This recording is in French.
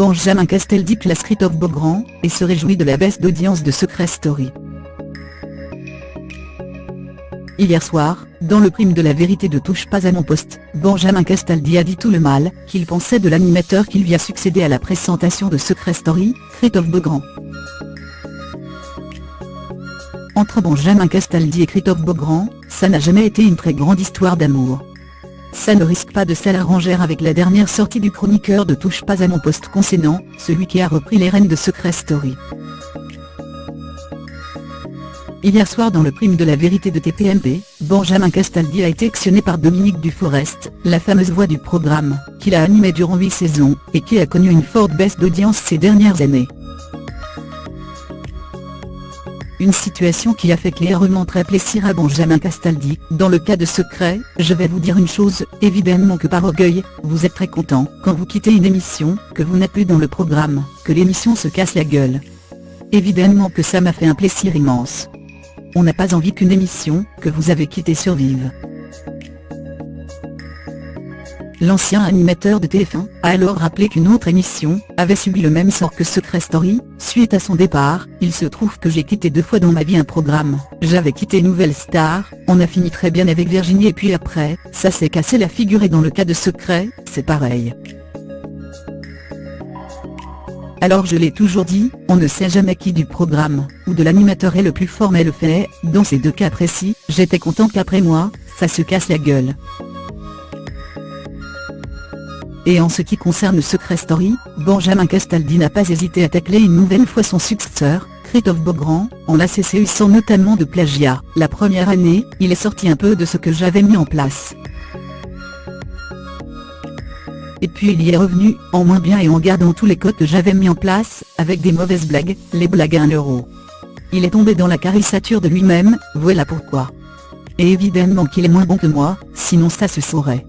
Benjamin Castaldi classe Christophe Beaugrand, et se réjouit de la baisse d'audience de Secret Story. Hier soir, dans le prime de la vérité de Touche pas à mon poste, Benjamin Castaldi a dit tout le mal qu'il pensait de l'animateur qui lui a succédé à la présentation de Secret Story, Christophe Beaugrand. Entre Benjamin Castaldi et Christophe Beaugrand, ça n'a jamais été une très grande histoire d'amour. Ça ne risque pas de s'arranger avec la dernière sortie du chroniqueur de Touche pas à mon poste concernant celui qui a repris les rênes de Secret Story. Hier soir dans le prime de la vérité de TPMP, Benjamin Castaldi a été actionné par Dominique Duforest, la fameuse voix du programme, qu'il a animé durant 8 saisons, et qui a connu une forte baisse d'audience ces dernières années. Une situation qui a fait clairement très plaisir à Benjamin Castaldi. Dans le cas de Secret, je vais vous dire une chose, évidemment que par orgueil, vous êtes très content quand vous quittez une émission, que vous n'êtes plus dans le programme, que l'émission se casse la gueule. Évidemment que ça m'a fait un plaisir immense. On n'a pas envie qu'une émission, que vous avez quittée survive. L'ancien animateur de TF1 a alors rappelé qu'une autre émission avait subi le même sort que Secret Story. Suite à son départ, il se trouve que j'ai quitté 2 fois dans ma vie un programme. J'avais quitté Nouvelle Star, on a fini très bien avec Virginie et puis après, ça s'est cassé la figure et dans le cas de Secret, c'est pareil. Alors je l'ai toujours dit, on ne sait jamais qui du programme, ou de l'animateur est le plus fort mais le fait, dans ces 2 cas précis, j'étais content qu'après moi, ça se casse la gueule. Et en ce qui concerne Secret Story, Benjamin Castaldi n'a pas hésité à tacler une nouvelle fois son successeur, Christophe Beaugrand, en la CCUsant notamment de plagiat. La première année, il est sorti un peu de ce que j'avais mis en place. Et puis il y est revenu, en moins bien et en gardant tous les codes que j'avais mis en place, avec des mauvaises blagues, les blagues à 1 euro. Il est tombé dans la caricature de lui-même, voilà pourquoi. Et évidemment qu'il est moins bon que moi, sinon ça se saurait.